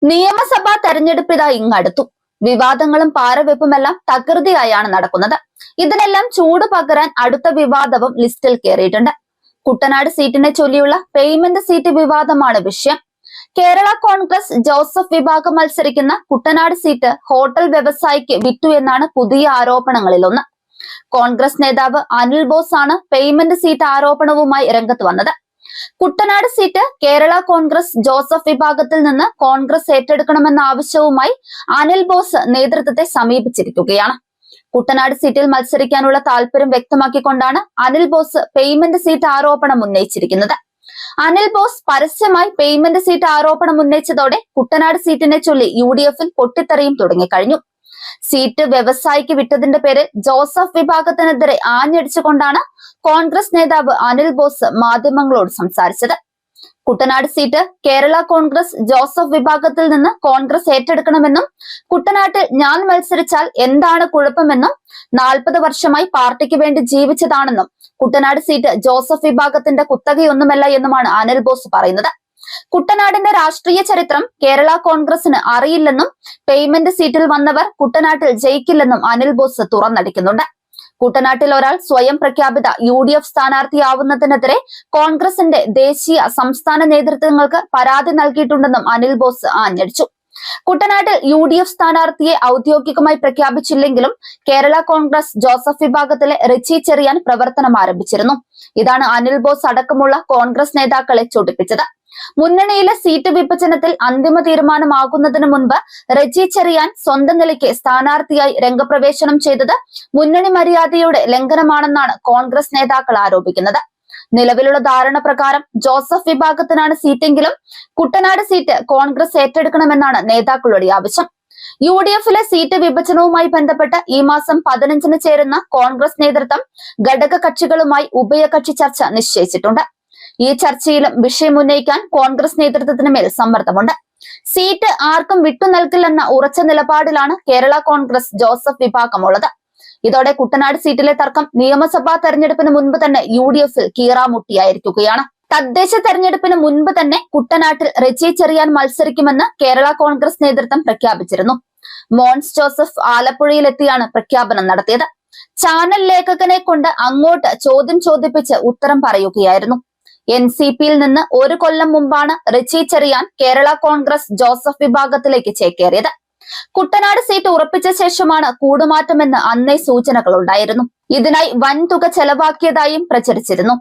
നിയമസഭാ തെരഞ്ഞെടുപ്പ് ഇതാ ഇങ്ങടുത്തു. വിവാദങ്ങളും പാരവെപ്പുമെല്ലാം തകൃതിയായാണ് നടക്കുന്നത്. ഇതിനെല്ലാം ചൂട് പകരാൻ അടുത്ത വിവാദവും ലിസ്റ്റിൽ കയറിയിട്ടുണ്ട്. കുട്ടനാട് സീറ്റിനെ ചൊല്ലിയുള്ള പേയ്മെന്റ് സീറ്റ് വിവാദമാണ് വിഷയം. കേരള കോൺഗ്രസ് ജോസഫ് വിഭാഗം മത്സരിക്കുന്ന കുട്ടനാട് സീറ്റ് ഹോട്ടൽ വ്യവസായിക്ക് വിറ്റു എന്നാണ് പുതിയ ആരോപണങ്ങളിലൊന്ന്. കോൺഗ്രസ് നേതാവ് അനിൽ ബോസ് ആണ് പേയ്മെന്റ് സീറ്റ് ആരോപണവുമായി രംഗത്ത് വന്നത്. കുട്ടനാട് സീറ്റ് കേരള കോൺഗ്രസ് ജോസഫ് വിഭാഗത്തിൽ നിന്ന് കോൺഗ്രസ് ഏറ്റെടുക്കണമെന്ന ആവശ്യവുമായി അനിൽ ബോസ് നേതൃത്വത്തെ സമീപിച്ചിരിക്കുകയാണ്. കുട്ടനാട് സീറ്റിൽ മത്സരിക്കാനുള്ള താല്പര്യം വ്യക്തമാക്കിക്കൊണ്ടാണ് അനിൽ ബോസ് പേയ്മെന്റ് സീറ്റ് ആരോപണം ഉന്നയിച്ചിരിക്കുന്നത്. അനിൽ ബോസ് പരസ്യമായി പേയ്മെന്റ് സീറ്റ് ആരോപണം ഉന്നയിച്ചതോടെ കുട്ടനാട് സീറ്റിനെ ചൊല്ലി UDF-ൽ പൊട്ടിത്തെറിയും തുടങ്ങിക്കഴിഞ്ഞു. സീറ്റ് വ്യവസായിക്ക് വിറ്റതിന്റെ പേരിൽ ജോസഫ് വിഭാഗത്തിനെതിരെ ആഞ്ഞടിച്ചുകൊണ്ടാണ് കോൺഗ്രസ് നേതാവ് അനിൽ ബോസ് മാധ്യമങ്ങളോട് സംസാരിച്ചത്. കുട്ടനാട് സീറ്റ് കേരള കോൺഗ്രസ് ജോസഫ് വിഭാഗത്തിൽ നിന്ന് കോൺഗ്രസ് ഏറ്റെടുക്കണമെന്നും കുട്ടനാട്ടിൽ ഞാൻ മത്സരിച്ചാൽ എന്താണ് കുഴപ്പമെന്നും 40 വർഷമായി പാർട്ടിക്ക് വേണ്ടി ജീവിച്ചതാണെന്നും കുട്ടനാട് സീറ്റ് ജോസഫ് വിഭാഗത്തിന്റെ കുത്തകയൊന്നുമല്ല എന്നുമാണ് അനിൽ ബോസ് പറയുന്നത്. കുട്ടനാടിന്റെ രാഷ്ട്രീയ ചരിത്രം കേരള കോൺഗ്രസിന് അറിയില്ലെന്നും പേയ്മെന്റ് സീറ്റിൽ വന്നവർ കുട്ടനാട്ടിൽ ജയിക്കില്ലെന്നും അനിൽ ബോസ് തുറന്നടിക്കുന്നുണ്ട്. കുട്ടനാട്ടിൽ ഒരാൾ സ്വയം പ്രഖ്യാപിത UDF സ്ഥാനാർത്ഥിയാവുന്നതിനെതിരെ കോൺഗ്രസിന്റെ ദേശീയ സംസ്ഥാന നേതൃത്വങ്ങൾക്ക് പരാതി നൽകിയിട്ടുണ്ടെന്നും അനിൽ ബോസ് ആഞ്ഞടിച്ചു. കുട്ടനാട്ടിൽ UDF സ്ഥാനാർത്ഥിയെ ഔദ്യോഗികമായി പ്രഖ്യാപിച്ചില്ലെങ്കിലും കേരള കോൺഗ്രസ് ജോസഫ് വിഭാഗത്തിലെ റിച്ചി ചെറിയാൻ പ്രവർത്തനം ആരംഭിച്ചിരുന്നു. ഇതാണ് അനിൽ ബോസ് അടക്കമുള്ള കോൺഗ്രസ് നേതാക്കളെ ചൊടിപ്പിച്ചത്. മുന്നണിയിലെ സീറ്റ് വിഭജനത്തിൽ അന്തിമ തീരുമാനമാകുന്നതിന് മുൻപ് റെജി ചെറിയാൻ സ്വന്തം നിലയ്ക്ക് സ്ഥാനാർത്ഥിയായി രംഗപ്രവേശനം ചെയ്തത് മുന്നണി മര്യാദയുടെ ലംഘനമാണെന്നാണ് കോൺഗ്രസ് നേതാക്കൾ ആരോപിക്കുന്നത്. നിലവിലുള്ള ധാരണ പ്രകാരം ജോസഫ് വിഭാഗത്തിനാണ് സീറ്റെങ്കിലും കുട്ടനാട് സീറ്റ് കോൺഗ്രസ് ഏറ്റെടുക്കണമെന്നാണ് നേതാക്കളുടെ ആവശ്യം. UDF-ലെ സീറ്റ് വിഭജനവുമായി ബന്ധപ്പെട്ട് ഈ മാസം 15-ന് ചേരുന്ന കോൺഗ്രസ് നേതൃത്വം ഘടക കക്ഷികളുമായി ഉഭയകക്ഷി ചർച്ച നിശ്ചയിച്ചിട്ടുണ്ട്. ഈ ചർച്ചയിലും വിഷയം ഉന്നയിക്കാൻ കോൺഗ്രസ് നേതൃത്വത്തിന് മേൽ സമ്മർദ്ദമുണ്ട്. സീറ്റ് ആർക്കും വിട്ടു നൽകില്ലെന്ന ഉറച്ച നിലപാടിലാണ് കേരള കോൺഗ്രസ് ജോസഫ് വിഭാഗമുള്ളത്. ഇതോടെ കുട്ടനാട് സീറ്റിലെ തർക്കം നിയമസഭാ തെരഞ്ഞെടുപ്പിന് മുൻപ് തന്നെ UDF-ൽ കീറാമുട്ടിയായിരിക്കുകയാണ്. തദ്ദേശ തെരഞ്ഞെടുപ്പിന് മുൻപ് തന്നെ കുട്ടനാട്ടിൽ റെജി ചെറിയാൻ മത്സരിക്കുമെന്ന് കേരള കോൺഗ്രസ് നേതൃത്വം പ്രഖ്യാപിച്ചിരുന്നു. മോൻസ് ജോസഫ് ആലപ്പുഴയിലെത്തിയാണ് പ്രഖ്യാപനം നടത്തിയത്. ചാനൽ ലേഖകനെ കൊണ്ട് അങ്ങോട്ട് ചോദ്യം ചോദിപ്പിച്ച് ഉത്തരം പറയുകയായിരുന്നു. NCP-യിൽ നിന്ന് 1 കൊല്ലം മുമ്പാണ് റെജി ചെറിയാൻ കേരള കോൺഗ്രസ് ജോസഫ് വിഭാഗത്തിലേക്ക് ചേക്കേറിയത്. കുട്ടനാട് സീറ്റ് ഉറപ്പിച്ച ശേഷമാണ് കൂടുമാറ്റമെന്ന് അന്നേ സൂചനകളുണ്ടായിരുന്നു. ഇതിനായി വൻതുക ചെലവാക്കിയതായും പ്രചരിച്ചിരുന്നു.